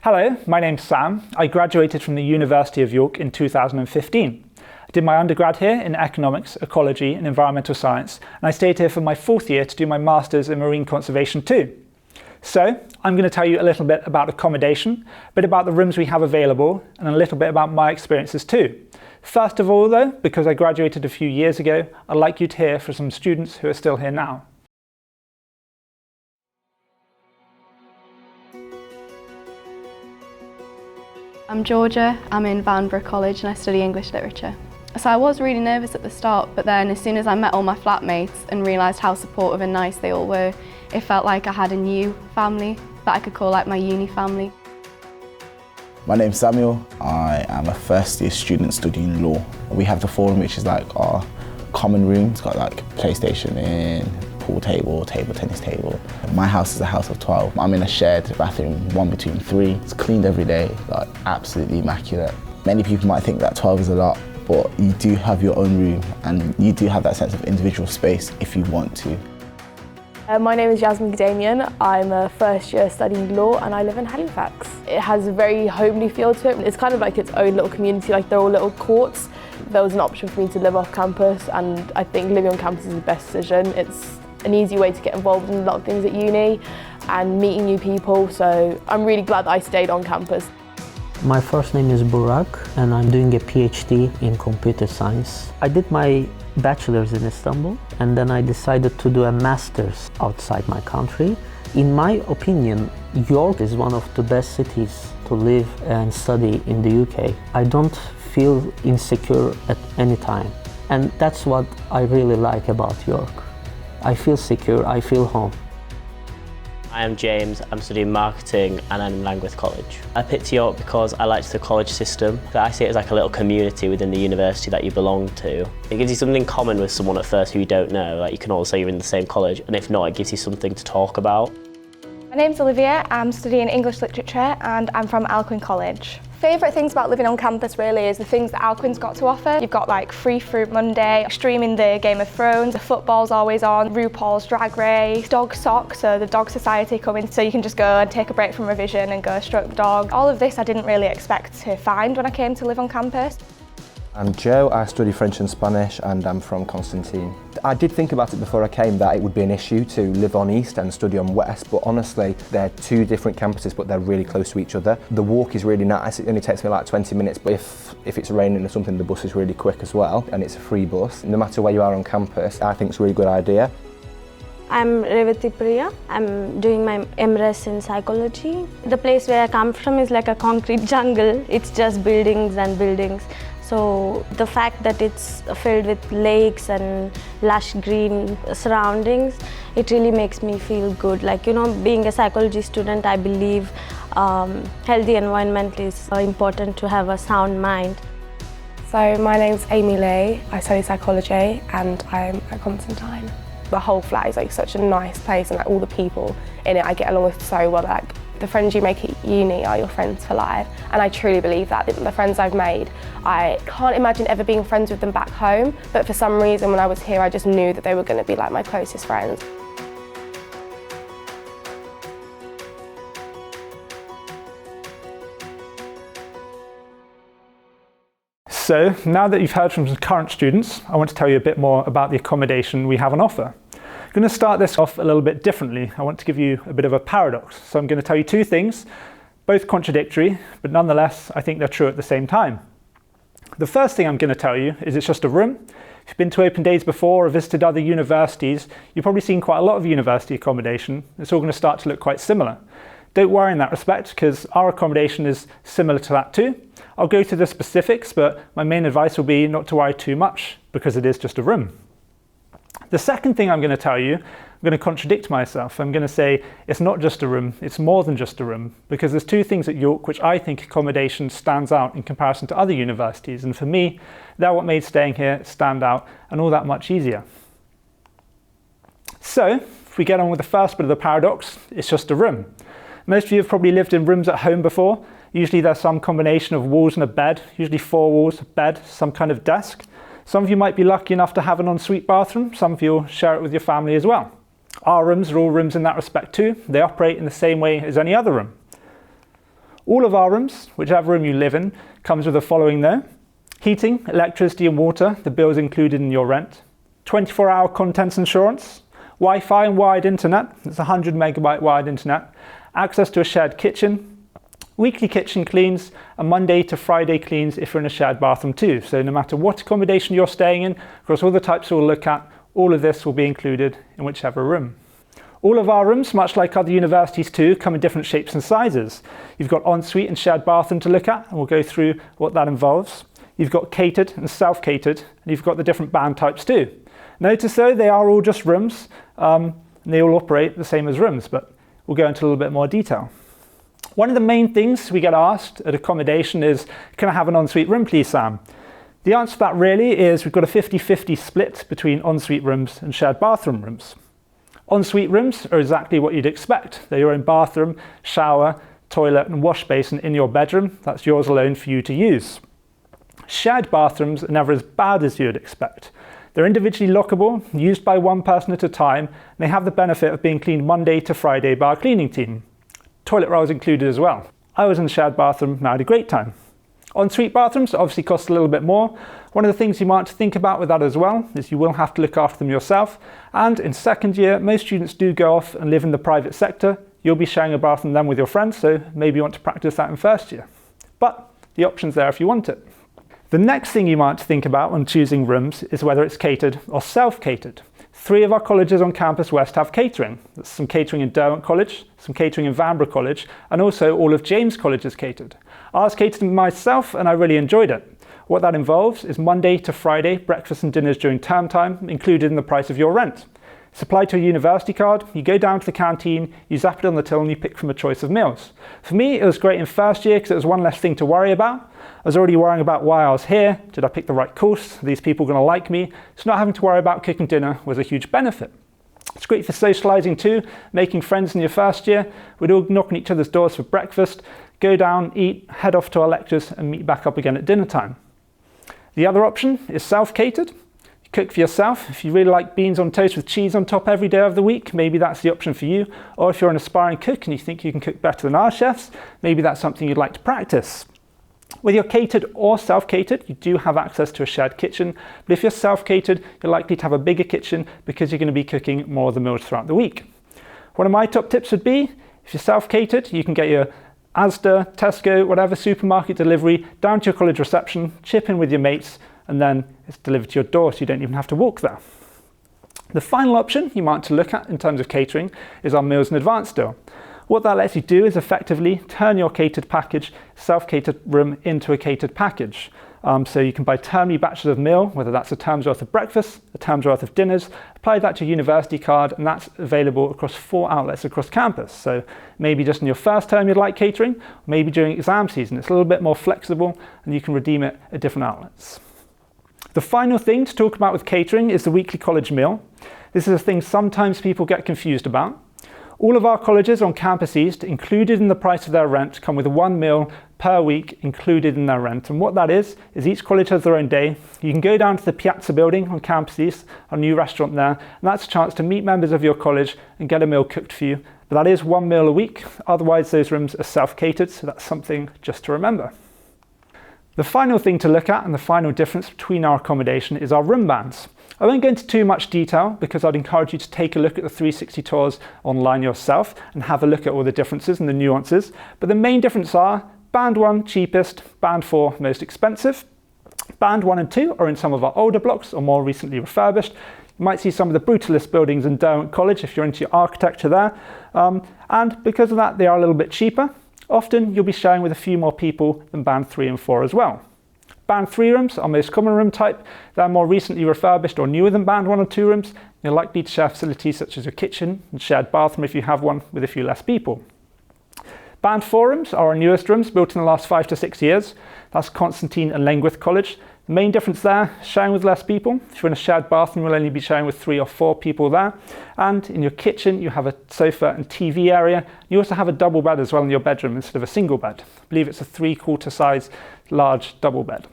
Hello, my name's Sam. I graduated from the University of York in 2015. I did my undergrad here in economics, ecology and environmental science, and I stayed here for my fourth year to do my master's in marine conservation too. So I'm going to tell you a little bit about accommodation, a bit about the rooms we have available, and a little bit about my experiences too. First of all though, because I graduated a few years ago, I'd like you to hear from some students who are still here now. I'm Georgia, I'm in Vanbrugh College and I study English literature. So I was really nervous at the start, but then as soon as I met all my flatmates and realised how supportive and nice they all were, it felt like I had a new family that I could call like my uni family. My name's Samuel. I am a first year student studying law. We have the forum, which is like our common room. It's got like PlayStation in, pool table, table tennis table. My house is a house of 12. I'm in a shared bathroom, one between 3. It's cleaned every day, like absolutely immaculate. Many people might think that 12 is a lot, but you do have your own room and you do have that sense of individual space if you want to. My name is Jasmine Damien. I'm a first year studying law and I live in Halifax. It has a very homely feel to it. It's kind of like its own little community, like they're all little courts. There was an option for me to live off campus and I think living on campus is the best decision. It's an easy way to get involved in a lot of things at uni and meeting new people, so I'm really glad that I stayed on campus. My first name is Burak and I'm doing a PhD in computer science. I did my bachelor's in Istanbul and then I decided to do a master's outside my country. In my opinion, York is one of the best cities to live and study in the UK. I don't feel insecure at any time, and that's what I really like about York. I feel secure, I feel home. I am James, I'm studying marketing and I'm in Langwith College. I picked York because I liked the college system. I see it as like a little community within the university that you belong to. It gives you something in common with someone at first who you don't know, like you can all say you're in the same college, and if not, it gives you something to talk about. My name's Olivia, I'm studying English literature and I'm from Alcuin College. Favourite things about living on campus really is the things that Alcuin's got to offer. You've got like Free Fruit Monday, streaming the Game of Thrones, the football's always on, RuPaul's Drag Race, Dog Sock, so the Dog Society come in so you can just go and take a break from revision and go stroke the dog. All of this I didn't really expect to find when I came to live on campus. I'm Joe, I study French and Spanish and I'm from Constantine. I did think about it before I came that it would be an issue to live on East and study on West, but honestly they're two different campuses but they're really close to each other. The walk is really nice, it only takes me like 20 minutes, but if it's raining or something the bus is really quick as well and it's a free bus. No matter where you are on campus, I think it's a really good idea. I'm Revati Priya. I'm doing my MRes in psychology. The place where I come from is like a concrete jungle. It's just buildings and buildings. So the fact that it's filled with lakes and lush green surroundings, it really makes me feel good. Like, you know, being a psychology student, I believe healthy environment is important to have a sound mind. So my name's Amy Lee, I study psychology and I'm at Constantine. The whole flat is like such a nice place and like all the people in it I get along with so well. Like the friends you make at uni are your friends for life, and I truly believe that. The friends I've made, I can't imagine ever being friends with them back home, but for some reason when I was here I just knew that they were going to be like my closest friends. So now that you've heard from some current students, I want to tell you a bit more about the accommodation we have on offer. I'm going to start this off a little bit differently. I want to give you a bit of a paradox. So I'm going to tell you two things, both contradictory, but nonetheless, I think they're true at the same time. The first thing I'm going to tell you is it's just a room. If you've been to open days before or visited other universities, you've probably seen quite a lot of university accommodation. It's all going to start to look quite similar. Don't worry in that respect, because our accommodation is similar to that too. I'll go through the specifics, but my main advice will be not to worry too much, because it is just a room. The second thing I'm going to tell you, I'm going to contradict myself. I'm going to say it's not just a room, it's more than just a room, because there's two things at York which I think accommodation stands out in comparison to other universities, and for me, they're what made staying here stand out and all that much easier. So, if we get on with the first bit of the paradox, it's just a room. Most of you have probably lived in rooms at home before. Usually there's some combination of walls and a bed, usually 4 walls, a bed, some kind of desk. Some of you might be lucky enough to have an ensuite bathroom, some of you will share it with your family as well. Our rooms are all rooms in that respect too. They operate in the same way as any other room. All of our rooms, whichever room you live in, comes with the following though. Heating, electricity and water, the bill is included in your rent. 24-hour contents insurance, Wi-Fi and wired internet, it's 100 megabyte wired internet, access to a shared kitchen, weekly kitchen cleans, and Monday to Friday cleans if you're in a shared bathroom too. So no matter what accommodation you're staying in, across all the types we'll look at, all of this will be included in whichever room. All of our rooms, much like other universities too, come in different shapes and sizes. You've got ensuite and shared bathroom to look at, and we'll go through what that involves. You've got catered and self-catered, and you've got the different band types too. Notice though, they are all just rooms, and they all operate the same as rooms, but we'll go into a little bit more detail. One of the main things we get asked at accommodation is, can I have an ensuite room please, Sam? The answer to that really is we've got a 50-50 split between ensuite rooms and shared bathroom rooms. Ensuite rooms are exactly what you'd expect. They're your own bathroom, shower, toilet and wash basin in your bedroom. That's yours alone for you to use. Shared bathrooms are never as bad as you'd expect. They're individually lockable, used by one person at a time, and they have the benefit of being cleaned Monday to Friday by our cleaning team. Toilet rolls included as well. I was in the shared bathroom and I had a great time. Ensuite bathrooms obviously cost a little bit more. One of the things you might think about with that as well is you will have to look after them yourself. And in second year, most students do go off and live in the private sector. You'll be sharing a bathroom then with your friends, so maybe you want to practice that in first year. But the option's there if you want it. The next thing you might think about when choosing rooms is whether it's catered or self-catered. 3 of our colleges on Campus West have catering. There's some catering in Gaunt College, some catering in Vanbrugh College, and also all of James College is catered. Ours catered myself and I really enjoyed it. What that involves is Monday to Friday breakfast and dinners during term time included in the price of your rent. It's applied to a university card, you go down to the canteen, you zap it on the till and you pick from a choice of meals. For me it was great in first year because it was one less thing to worry about. I was already worrying about why I was here, did I pick the right course, are these people going to like me? So not having to worry about cooking dinner was a huge benefit. It's great for socialising too, making friends in your first year. We'd all knock on each other's doors for breakfast, go down, eat, head off to our lectures and meet back up again at dinner time. The other option is self-catered. You cook for yourself. If you really like beans on toast with cheese on top every day of the week, maybe that's the option for you. Or if you're an aspiring cook and you think you can cook better than our chefs, maybe that's something you'd like to practice. Whether you're catered or self-catered, you do have access to a shared kitchen, but if you're self-catered, you're likely to have a bigger kitchen because you're going to be cooking more of the meals throughout the week. One of my top tips would be, if you're self-catered, you can get your Asda, Tesco, whatever supermarket delivery down to your college reception, chip in with your mates, and then it's delivered to your door so you don't even have to walk there. The final option you might want to look at in terms of catering is our meals in advance deal. What that lets you do is effectively turn your catered package, self-catered room into a catered package. So you can buy termly batches of meal, whether that's a term's worth of breakfast, a term's worth of dinners, apply that to your university card, and that's available across 4 outlets across campus. So maybe just in your first term you'd like catering, maybe during exam season. It's a little bit more flexible and you can redeem it at different outlets. The final thing to talk about with catering is the weekly college meal. This is a thing sometimes people get confused about. All of our colleges on Campus East, included in the price of their rent, come with 1 meal per week included in their rent. And what that is each college has their own day. You can go down to the Piazza building on Campus East, our new restaurant there, and that's a chance to meet members of your college and get a meal cooked for you. But that is 1 meal a week. Otherwise, those rooms are self-catered, so that's something just to remember. The final thing to look at and the final difference between our accommodation is our room bands. I won't go into too much detail because I'd encourage you to take a look at the 360 tours online yourself and have a look at all the differences and the nuances. But the main difference are band 1 cheapest, band 4 most expensive. Band 1 and 2 are in some of our older blocks or more recently refurbished. You might see some of the brutalist buildings in Gaunt College if you're into your architecture there. And because of that, they are a little bit cheaper. Often you'll be sharing with a few more people than band 3 and 4 as well. Band 3 rooms are most common room type. They're more recently refurbished or newer than band 1 or 2 rooms. You're likely to share facilities such as your kitchen and shared bathroom if you have one with a few less people. Band 4 rooms are our newest rooms built in the last 5 to 6 years. That's Constantine and Langwith College. The main difference there, sharing with less people. If you're in a shared bathroom, you'll only be sharing with 3 or 4 people there. And in your kitchen, you have a sofa and TV area. You also have a double bed as well in your bedroom instead of a single bed. I believe it's a 3/4 size large double bed.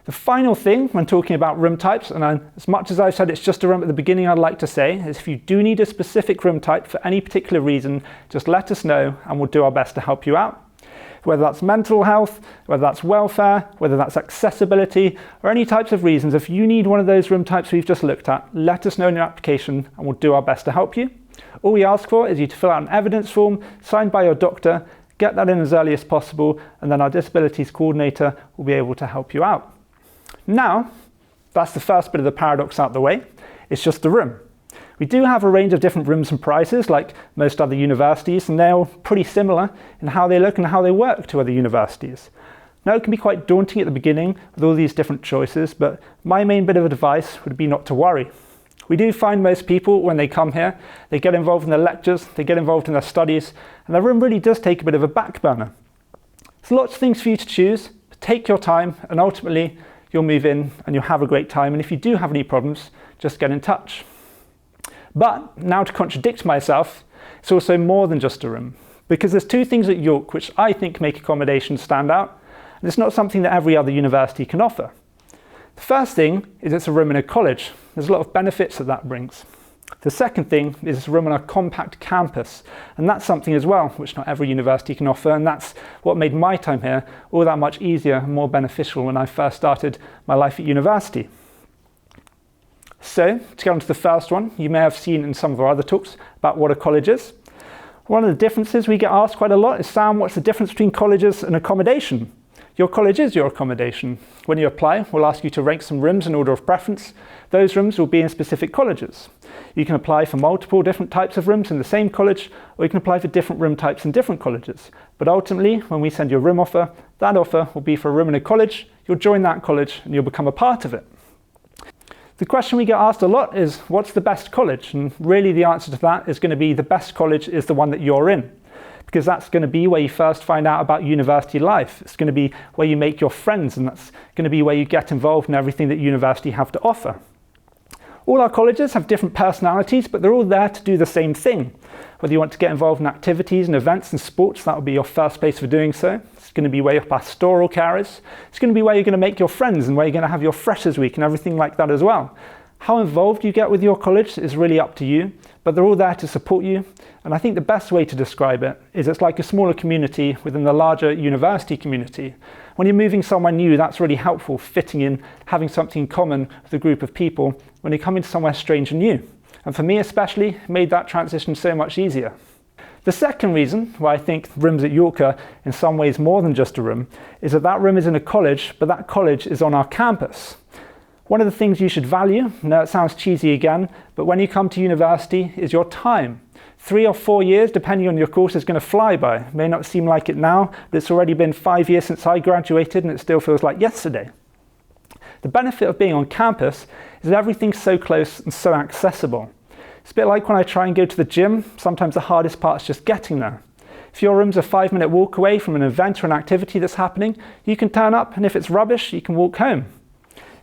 The final thing when talking about room types, and as much as I've said it's just a room at the beginning, I'd like to say is if you do need a specific room type for any particular reason, just let us know and we'll do our best to help you out. Whether that's mental health, whether that's welfare, whether that's accessibility, or any types of reasons, if you need one of those room types we've just looked at, let us know in your application and we'll do our best to help you. All we ask for is you to fill out an evidence form signed by your doctor, get that in as early as possible, and then our disabilities coordinator will be able to help you out. Now, that's the first bit of the paradox out the way. It's just the room. We do have a range of different rooms and prices like most other universities, and they're all pretty similar in how they look and how they work to other universities. Now, it can be quite daunting at the beginning with all these different choices, but my main bit of advice would be not to worry. We do find most people, when they come here, they get involved in their lectures, they get involved in their studies, and their room really does take a bit of a back burner. There's lots of things for you to choose, but take your time, and ultimately you'll move in and you'll have a great time, and if you do have any problems, just get in touch. But now, to contradict myself, it's also more than just a room, because there's two things at York which I think make accommodation stand out, and it's not something that every other university can offer. The first thing is it's a room in a college. There's a lot of benefits that brings. The second thing is it's a room on a compact campus, and that's something as well which not every university can offer, and that's what made my time here all that much easier and more beneficial when I first started my life at university. So, to get on to the first one, you may have seen in some of our other talks about what a college is. One of the differences we get asked quite a lot is, Sam, what's the difference between colleges and accommodation? Your college is your accommodation. When you apply, we'll ask you to rank some rooms in order of preference. Those rooms will be in specific colleges. You can apply for multiple different types of rooms in the same college, or you can apply for different room types in different colleges. But ultimately, when we send you a room offer, that offer will be for a room in a college. You'll join that college and you'll become a part of it. The question we get asked a lot is, what's the best college? And really the answer to that is going to be the best college is the one that you're in, because that's going to be where you first find out about university life. It's going to be where you make your friends, and that's going to be where you get involved in everything that university have to offer. All our colleges have different personalities, but they're all there to do the same thing. Whether you want to get involved in activities and events and sports, that will be your first place for doing so. It's going to be where your pastoral care is. It's going to be where you're going to make your friends and where you're going to have your freshers week and everything like that as well. How involved you get with your college is really up to you, but they're all there to support you. And I think the best way to describe it is it's like a smaller community within the larger university community. When you're moving somewhere new, that's really helpful, fitting in, having something in common with a group of people when you come into somewhere strange and new. And for me especially, it made that transition so much easier. The second reason why I think rooms at York are in some ways more than just a room is that room is in a college, but that college is on our campus. One of the things you should value, now it sounds cheesy again, but when you come to university is your time. 3 or 4 years, depending on your course, is going to fly by. It may not seem like it now, but it's already been 5 years since I graduated and it still feels like yesterday. The benefit of being on campus is that everything's so close and so accessible. It's a bit like when I try and go to the gym, sometimes the hardest part is just getting there. If your room's a 5-minute walk away from an event or an activity that's happening, you can turn up, and if it's rubbish, you can walk home.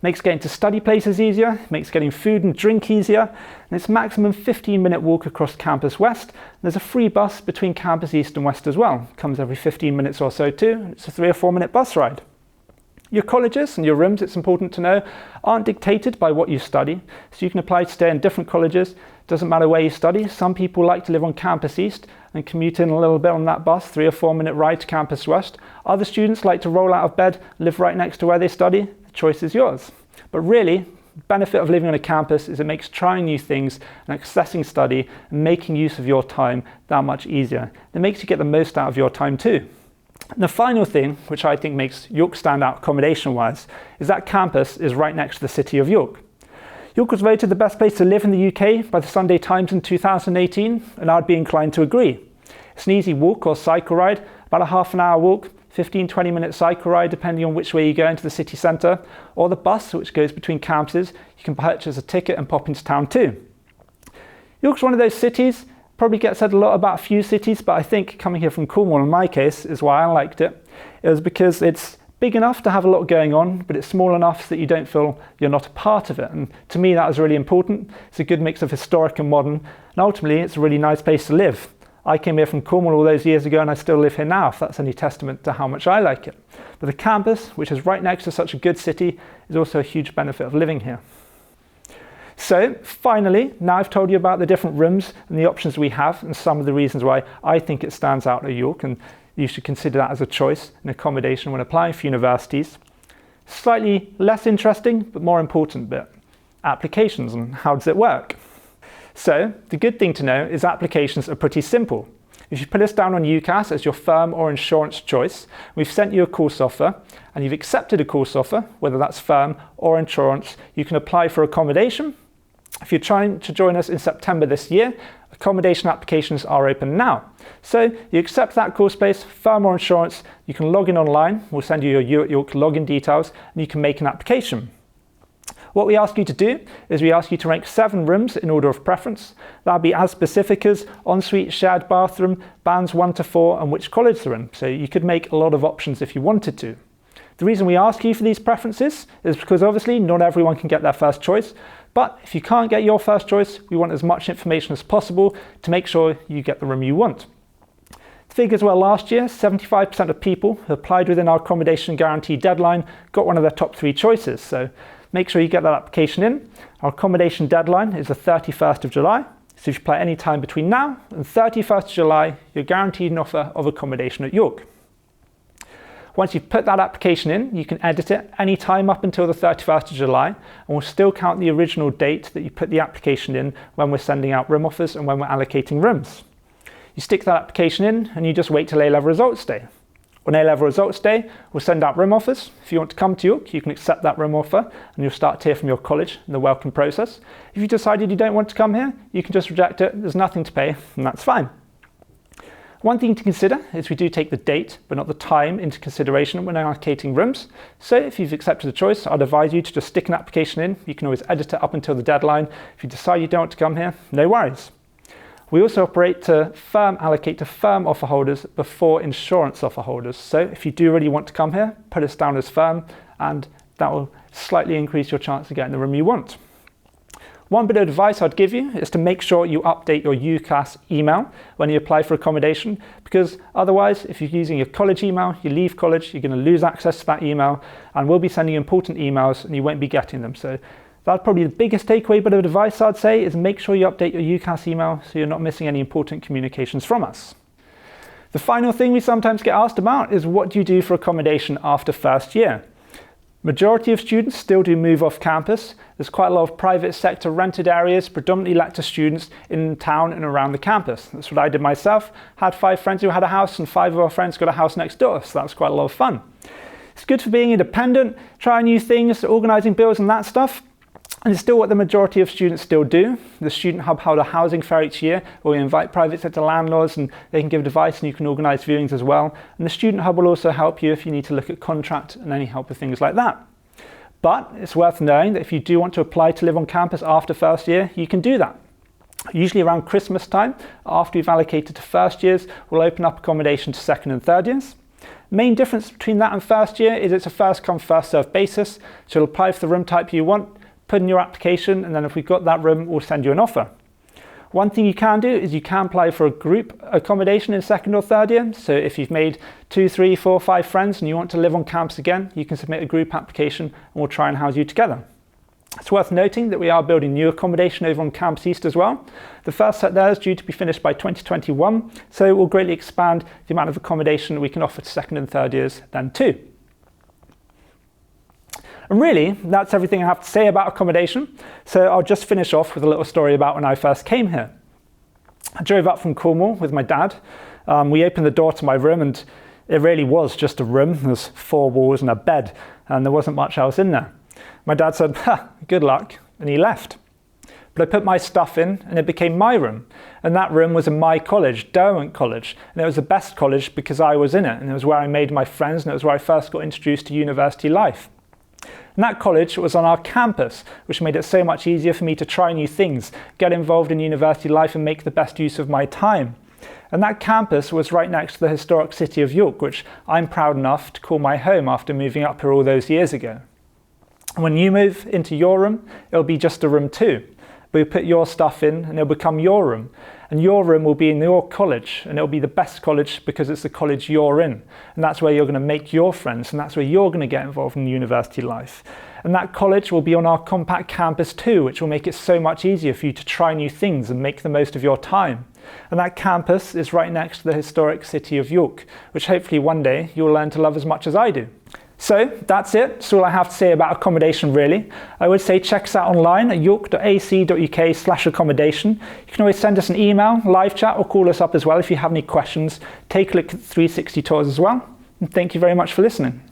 Makes getting to study places easier, makes getting food and drink easier, and it's a maximum 15-minute walk across Campus West. There's a free bus between Campus East and West as well. It comes every 15 minutes or so too. It's a 3 or 4 minute bus ride. Your colleges and your rooms, it's important to know, aren't dictated by what you study, so you can apply to stay in different colleges. Doesn't matter where you study. Some people like to live on Campus East and commute in a little bit on that bus, 3 or 4 minute ride to Campus West. Other students like to roll out of bed, live right next to where they study. The choice is yours. But really, the benefit of living on a campus is it makes trying new things and accessing study and making use of your time that much easier. It makes you get the most out of your time too. And the final thing, which I think makes York stand out accommodation-wise, is that campus is right next to the city of York. York was voted the best place to live in the UK by the Sunday Times in 2018, and I'd be inclined to agree. It's an easy walk or cycle ride, about a half an hour walk, 15-20 minute cycle ride depending on which way you go into the city centre, or the bus which goes between campuses. You can purchase a ticket and pop into town too. York's one of those cities, probably gets said a lot about a few cities, but I think coming here from Cornwall in my case is why I liked it. It was because it's big enough to have a lot going on, but it's small enough so that you don't feel you're not a part of it. And to me that was really important. It's a good mix of historic and modern, and ultimately it's a really nice place to live. I came here from Cornwall all those years ago and I still live here now, if that's any testament to how much I like it. But the campus, which is right next to such a good city, is also a huge benefit of living here. So finally, now I've told you about the different rooms and the options we have and some of the reasons why I think it stands out at York, and You should consider that as a choice in accommodation when applying for universities. Slightly less interesting, but more important bit, applications and how does it work? So the good thing to know is applications are pretty simple. If you put us down on UCAS as your firm or insurance choice, we've sent you a course offer and you've accepted a course offer, whether that's firm or insurance, you can apply for accommodation. If you're trying to join us in September this year, accommodation applications are open now. So you accept that course place, firm or insurance, you can log in online, we'll send you your U at York login details, and you can make an application. What we ask you to do is we ask you to rank 7 rooms in order of preference. That'll be as specific as ensuite, shared bathroom, bands 1 to 4, and which college they're in. So you could make a lot of options if you wanted to. The reason we ask you for these preferences is because obviously not everyone can get their first choice, but if you can't get your first choice, we want as much information as possible to make sure you get the room you want. The figures were last year, 75% of people who applied within our accommodation guarantee deadline got one of their top 3 choices. So make sure you get that application in. Our accommodation deadline is the 31st of July. So if you apply any time between now and 31st of July, you're guaranteed an offer of accommodation at York. Once you've put that application in, you can edit it any time up until the 31st of July, and we'll still count the original date that you put the application in when we're sending out room offers and when we're allocating rooms. You stick that application in and you just wait till A-level results day. On A-level results day, we'll send out room offers. If you want to come to York, you can accept that room offer and you'll start to hear from your college in the welcome process. If you decided you don't want to come here, you can just reject it. There's nothing to pay and that's fine. One thing to consider is we do take the date, but not the time, into consideration when allocating rooms. So if you've accepted a choice, I'd advise you to just stick an application in. You can always edit it up until the deadline. If you decide you don't want to come here, no worries. We also operate to allocate to firm offer holders before insurance offer holders. So if you do really want to come here, put us down as firm, and that will slightly increase your chance of getting the room you want. One bit of advice I'd give you is to make sure you update your UCAS email when you apply for accommodation, because otherwise, if you're using your college email, you leave college, you're going to lose access to that email, and we'll be sending you important emails and you won't be getting them. So that's probably the biggest takeaway bit of advice I'd say is make sure you update your UCAS email so you're not missing any important communications from us. The final thing we sometimes get asked about is what do you do for accommodation after first year? Majority of students still do move off campus. There's quite a lot of private sector rented areas, predominantly let to students in town and around the campus. That's what I did myself. Had 5 friends who had a house and 5 of our friends got a house next door, so that was quite a lot of fun. It's good for being independent, trying new things, organising bills and that stuff. And it's still what the majority of students still do. The Student Hub held a housing fair each year where we invite private sector landlords and they can give advice and you can organise viewings as well. And the Student Hub will also help you if you need to look at contract and any help with things like that. But it's worth knowing that if you do want to apply to live on campus after first year, you can do that. Usually around Christmas time, after we've allocated to first years, we'll open up accommodation to second and third years. Main difference between that and first year is it's a first come first served basis. So you'll apply for the room type you want, put in your application, and then if we've got that room, we'll send you an offer. One thing you can do is you can apply for a group accommodation in second or third year. So if you've made 2, 3, 4, 5 friends and you want to live on campus again, you can submit a group application and we'll try and house you together. It's worth noting that we are building new accommodation over on Campus East as well. The first set there is due to be finished by 2021, so it will greatly expand the amount of accommodation we can offer to second and third years then too. And really, that's everything I have to say about accommodation. So I'll just finish off with a little story about when I first came here. I drove up from Cornwall with my dad. We opened the door to my room and it really was just a room. There's 4 walls and a bed and there wasn't much else in there. My dad said, good luck, and he left. But I put my stuff in and it became my room. And that room was in my college, Derwent College. And it was the best college because I was in it. And it was where I made my friends and it was where I first got introduced to university life. And that college was on our campus, which made it so much easier for me to try new things, get involved in university life and make the best use of my time. And that campus was right next to the historic city of York, which I'm proud enough to call my home after moving up here all those years ago. And when you move into your room, it'll be just a room too. But you put your stuff in and it'll become your room. And your room will be in your college and it'll be the best college because it's the college you're in. And that's where you're going to make your friends and that's where you're going to get involved in university life. And that college will be on our compact campus too, which will make it so much easier for you to try new things and make the most of your time. And that campus is right next to the historic city of York, which hopefully one day you'll learn to love as much as I do. So that's it. That's all I have to say about accommodation, really. I would say check us out online at york.ac.uk/accommodation. You can always send us an email, live chat, or call us up as well if you have any questions. Take a look at 360 tours as well. And thank you very much for listening.